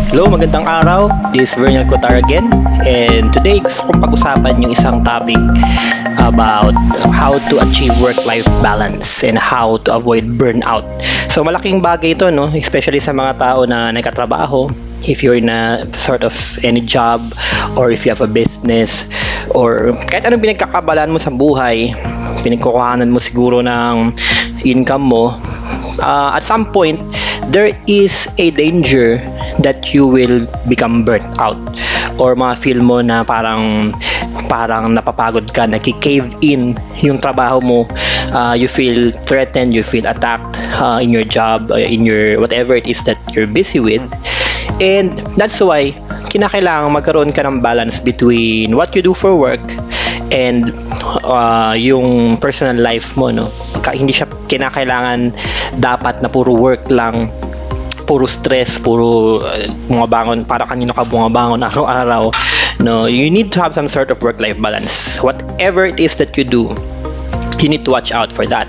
Hello, magandang araw. This is Verniel Cutar again. And today, gusto kong pag-usapan yung isang topic about how to achieve work-life balance and how to avoid burnout. So, malaking bagay ito, no? Especially sa mga tao na nagkatrabaho. If you're in a sort of any job or if you have a business or kahit anong pinagkakabalaan mo sa buhay, pinagkukuhanan mo siguro ng income mo, at some point, there is a danger that you will become burnt out or feel mo na parang napapagod ka, nagki-cave in yung trabaho mo, you feel threatened, you feel attacked in your job, in your whatever it is that you're busy with. And that's why kinakailangan magkaroon ka ng balance between what you do for work and yung personal life mo, no? Hindi siya kinakailangan dapat na puro work lang, puro stress, puro bumabangon, para kanino ka bumabangon araw-araw. No, you need to have some sort of work-life balance. Whatever it is that you do, you need to watch out for that.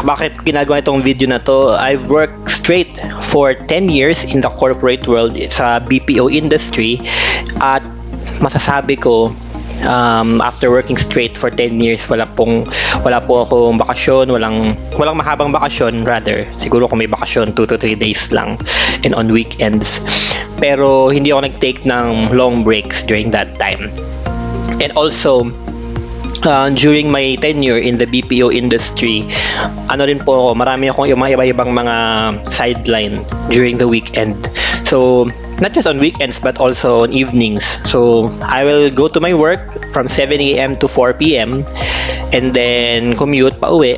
Bakit ginagawa itong video na to? I've worked straight for 10 years in the corporate world sa BPO industry at masasabi ko, after working straight for 10 years, wala po akong bakasyon, walang mahabang bakasyon, rather siguro kung may bakasyon 2 to 3 days lang and on weekends, pero hindi ako nag-take ng long breaks during that time. And also during my tenure in the BPO industry, marami akong iba-ibang mga sideline during the weekend. So not just on weekends but also on evenings. So I will go to my work from 7 a.m. to 4 p.m. and then commute pa uwi,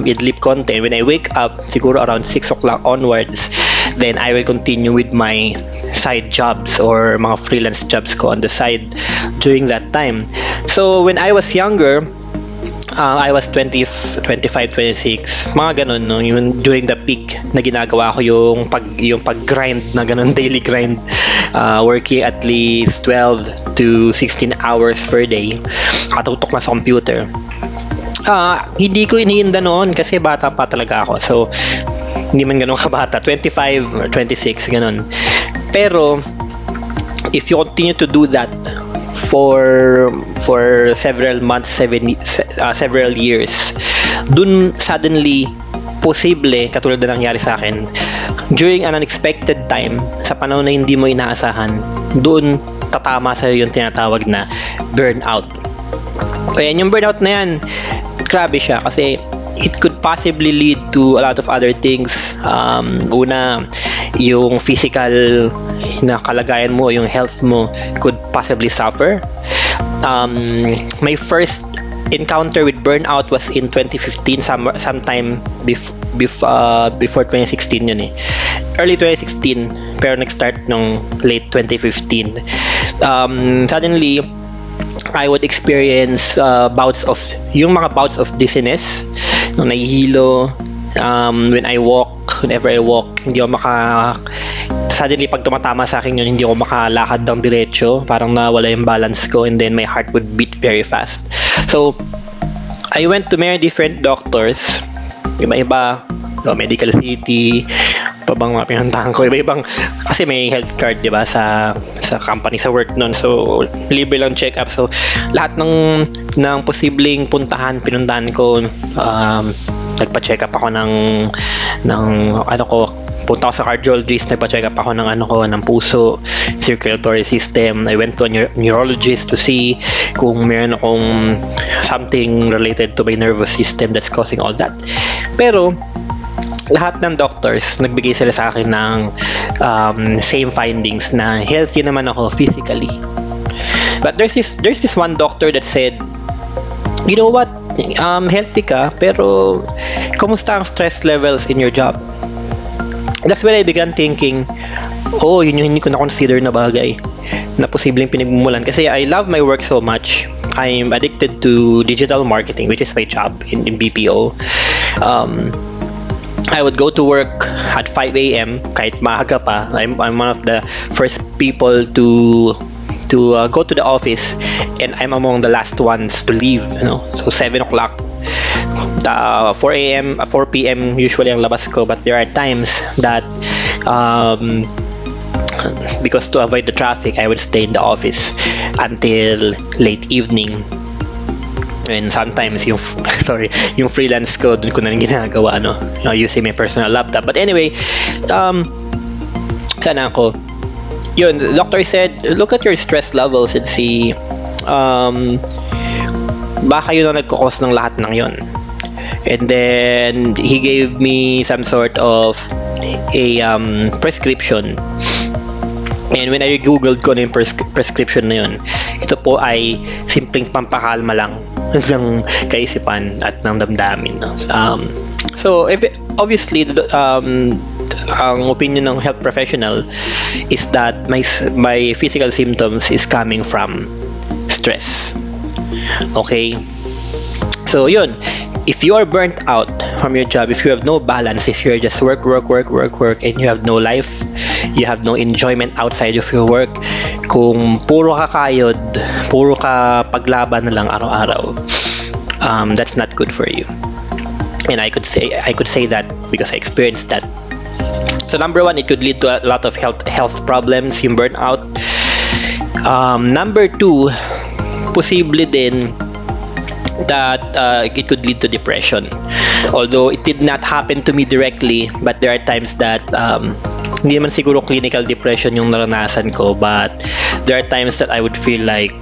idlip konti. When I wake up, siguro around 6 o'clock onwards, then I will continue with my side jobs or mga freelance jobs ko on the side during that time. So when I was younger, I was 25, 26, mga ganun, no? Yung during the peak na ginagawa ko yung pag-grind na ganun, daily grind, working at least 12 to 16 hours per day, katutok na sa computer. Hindi ko iniinda noon kasi bata pa talaga ako, so hindi man ganun kabata, 25 or 26, ganun. Pero if you continue to do that for several months, several years, dun suddenly posible, katulad na nangyari sa akin, during an unexpected time, sa panahon na hindi mo inaasahan, doon tatama sa'yo yung tinatawag na burnout. Kaya yung burnout na yan, grabe siya kasi it could possibly lead to a lot of other things. Una, yung physical na kalagayan mo, yung health mo could possibly suffer. My first encounter with burnout was in 2015, sometime before 2016 yun eh. Early 2016, pero nag-start nung late 2015. Suddenly, I would experience bouts of dizziness, nung nahihilo, whenever I walk, hindi ako suddenly pag tumatama sa akin yun, hindi ako makalakad ng diretso, parang nawala yung balance ko, and then my heart would beat very fast. So I went to many different doctors, iba-iba, Medical City, pabang mga pinuntahan ko, iba-ibang, kasi may health card, di ba, sa company, sa work nun, so libre lang check-up. So lahat ng posibleng pinuntahan ko, nagpa-check up ako punta ako sa cardiologist, nagpa-check up ako ng puso, circulatory system. I went to a neurologist to see kung meron akong something related to my nervous system that's causing all that. Pero lahat ng doctors, nagbigay sila sa akin ng same findings na healthy naman ako physically. But there's this one doctor that said, you know what, healthy ka, pero kumusta ang stress levels in your job? That's when I began thinking, yun yung hindi ko na-consider na bagay na posibleng pinagmumulan. Kasi I love my work so much. I'm addicted to digital marketing, which is my job in BPO. I would go to work at 5 a.m. kahit maaga pa. I'm one of the first people to go to the office, and I'm among the last ones to leave. So 7 o'clock 4 p.m. usually ang labas ko, but there are times that Um, because to avoid the traffic, I would stay in the office until late evening. And sometimes yung sorry, yung freelance ko dun ko na rin ginagawa using my personal laptop. But anyway, sana ako. Yun, the doctor said, look at your stress levels and see baka yun ang nagkakos ng lahat ng yun. And then he gave me some sort of a prescription. And when I googled ko na yung prescription na yun, ito po ay simpleng pampakalma lang ng kaisipan at ng damdamin. So obviously, ang opinion ng health professional is that my physical symptoms is coming from stress. Okay? So yun, if you are burnt out from your job, if you have no balance, if you're just work, and you have no life, you have no enjoyment outside of your work, kung puro ka kayod, puro ka paglaban na lang araw-araw, that's not good for you. And I could say that because I experienced that. So number one, it could lead to a lot of health problems, yung burnout. Number two, posible din that it could lead to depression. Although it did not happen to me directly, but there are times that hindi naman siguro clinical depression yung naranasan ko, but there are times that I would feel like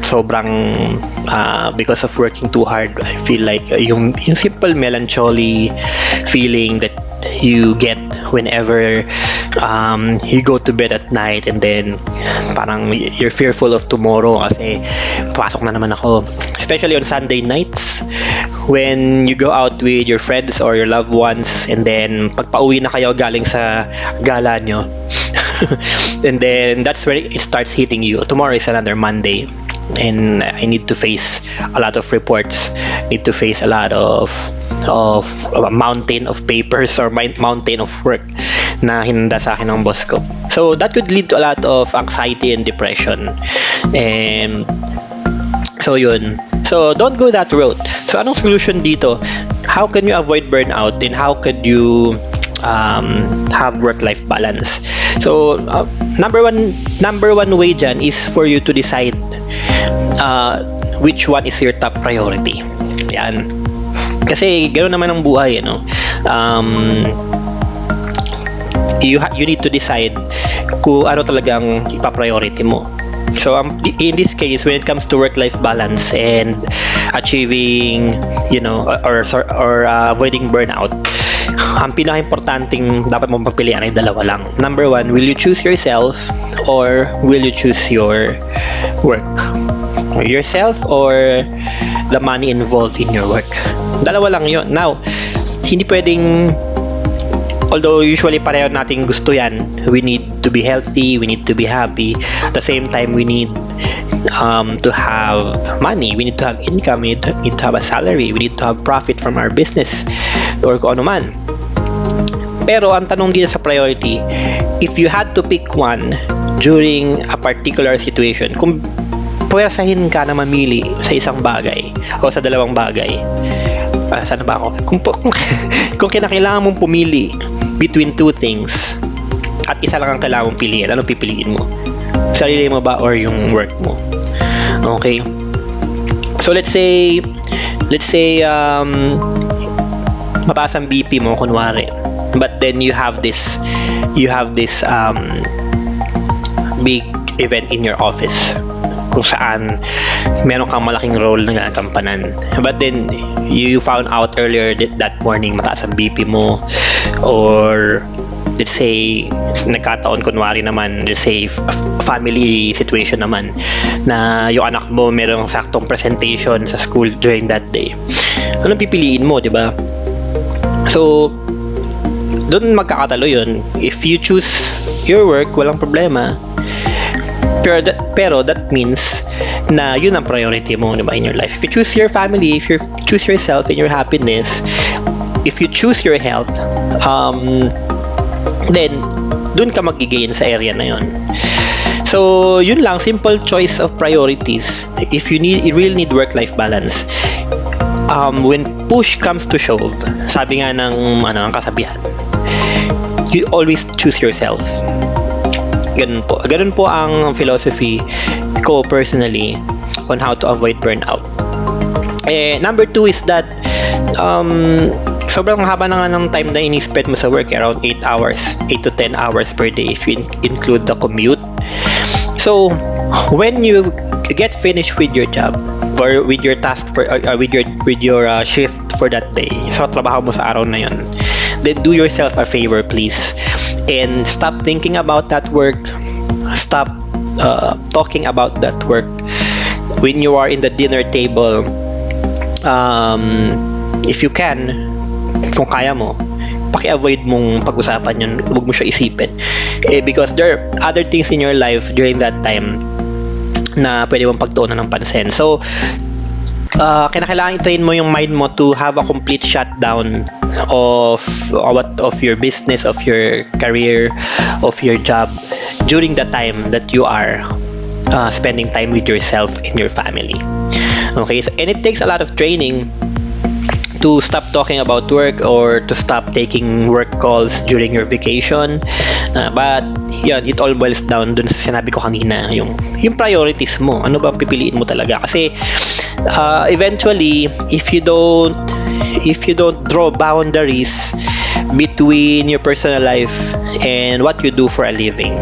sobrang because of working too hard, I feel like yung simple melancholy feeling that you get whenever you go to bed at night, and then parang you're fearful of tomorrow kasi pasok na naman ako, especially on Sunday nights when you go out with your friends or your loved ones, and then pag pauwi na kayo galing sa gala nyo and then that's where it starts hitting you. Tomorrow is another Monday and I need to face a lot of reports, need to face a lot of a mountain of papers or mountain of work na hinanda sa akin ng boss ko. So that could lead to a lot of anxiety and depression. And so yun. So don't go that route. So anong solution dito? How can you avoid burnout and how could you have work-life balance? So number one way dyan is for you to decide which one is your top priority. Yan. Kasi gano'n naman ang buhay, you need to decide kung ano talagang ipa-priority mo. So in this case, when it comes to work-life balance and achieving, or avoiding burnout, ang pinaka-importanting dapat mong pagpilian ay dalawa lang. Number one, will you choose yourself or will you choose your work? Yourself or the money involved in your work? Dalawa lang yun. Now, hindi pwedeng, although usually pareho nating gusto yan, we need to be healthy, we need to be happy. At the same time, we need to have money, we need to have income, we need to have a salary, we need to have profit from our business or kung ano man. Pero ang tanong dito sa priority, if you had to pick one during a particular situation, kung puwersahin ka na mamili sa isang bagay o sa dalawang bagay, saan ba ako? Kung kinakailangan mong pumili between two things at isa lang ang kailangan mong piliin, anong pipiliin mo? Sarili mo ba or yung work mo? Okay. So let's say mataas ang BP mo kunwari, but then you have this big event in your office kung saan meron kang malaking role na gagampanan, but then you found out earlier that morning mataas ang BP mo, or let's say nagkataon kunwari naman, let's say family situation naman na yung anak mo merong saktong presentation sa school during that day, anong pipiliin mo, di ba? So doon magkakatalo yun. If you choose your work, walang problema, pero that means na yun ang priority mo, diba, in your life. If you choose your family, if you choose yourself and your happiness, if you choose your health, then dun ka mag-gain sa area na yun. So yun lang, simple choice of priorities. If you really need work-life balance, when push comes to shove, sabi nga ng ang kasabihan, you always choose yourself. Ganun po ang philosophy ko personally on how to avoid burnout. Number 2 is that sobrang haba na nga ng time na ini-spend mo sa work, around 8 to 10 hours per day if you include the commute. So when you get finished with your job or with your task for with your shift for that day, sa trabaho mo sa araw na yon, then do yourself a favor, please, and stop thinking about that work. Stop talking about that work when you are in the dinner table. If you can, kung kaya mo, paki-avoid mong pag-usapan yun. Huwag mo siya isipin. Because there are other things in your life during that time na pwede mong pagtuunan ng pansin. So, kinakailangan i-train mo yung mind mo to have a complete shutdown of your business, of your career, of your job during the time that you are spending time with yourself and your family. Okay, so, and it takes a lot of training to stop talking about work or to stop taking work calls during your vacation. But yun, it all boils down dun sa sinabi ko kanina, yung priorities mo. Ano ba pipiliin mo talaga? Kasi eventually, if you don't draw boundaries between your personal life and what you do for a living,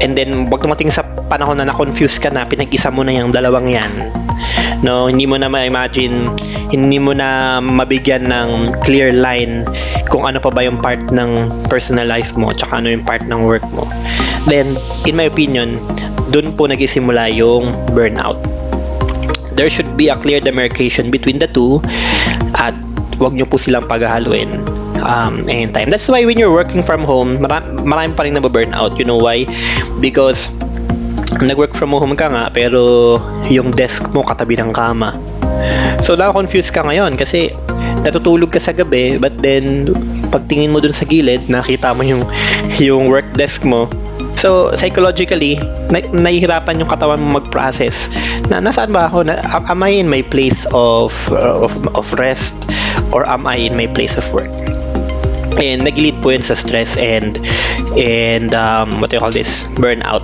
and then wag tumating sa panahon na na-confuse ka na, pinag-isa mo na yung dalawang yan, no, hindi mo na ma-imagine, hindi mo na mabigyan ng clear line kung ano pa ba yung part ng personal life mo tsaka ano yung part ng work mo, then in my opinion, dun po nagsisimula yung burnout. There should be a clear demarcation between the two at wag nyo po silang paghahaluin anytime. That's why when you're working from home, marami pa rin nababurnout. You know why? Because nag-work from home ka nga pero yung desk mo katabi ng kama. So na-confuse ka ngayon kasi natutulog ka sa gabi, but then pagtingin mo dun sa gilid, nakita mo yung work desk mo. So psychologically, nahihirapan yung katawan mo mag-process na nasaan ba ako? Am I in my place of rest or am I in my place of work? And nag-lead po yun sa stress and what do you call this? Burnout.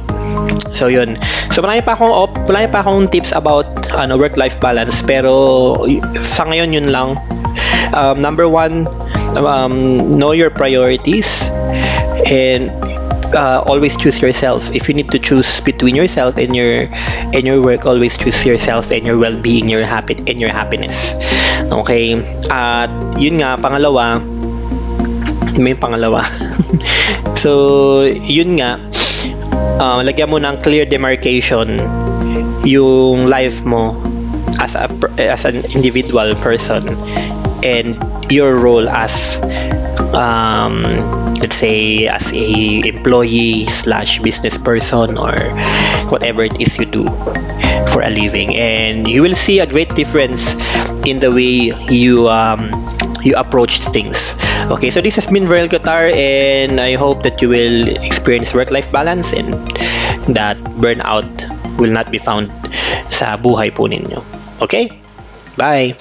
So yun. So marami pa akong tips about work-life balance, pero sa ngayon yun lang. Number 1, know your priorities and always choose yourself. If you need to choose between yourself and your work, always choose yourself and your well-being, your happiness. Okay? At yun nga, may pangalawa. So yun nga, lagyan mo ng clear demarcation yung life mo as an individual person and your role as let's say as a employee / business person or whatever it is you do for a living, and you will see a great difference in the way you approach things. Okay, so this has been Verniel Cutar, and I hope that you will experience work-life balance and that burnout will not be found sa buhay po ninyo. Okay? Bye!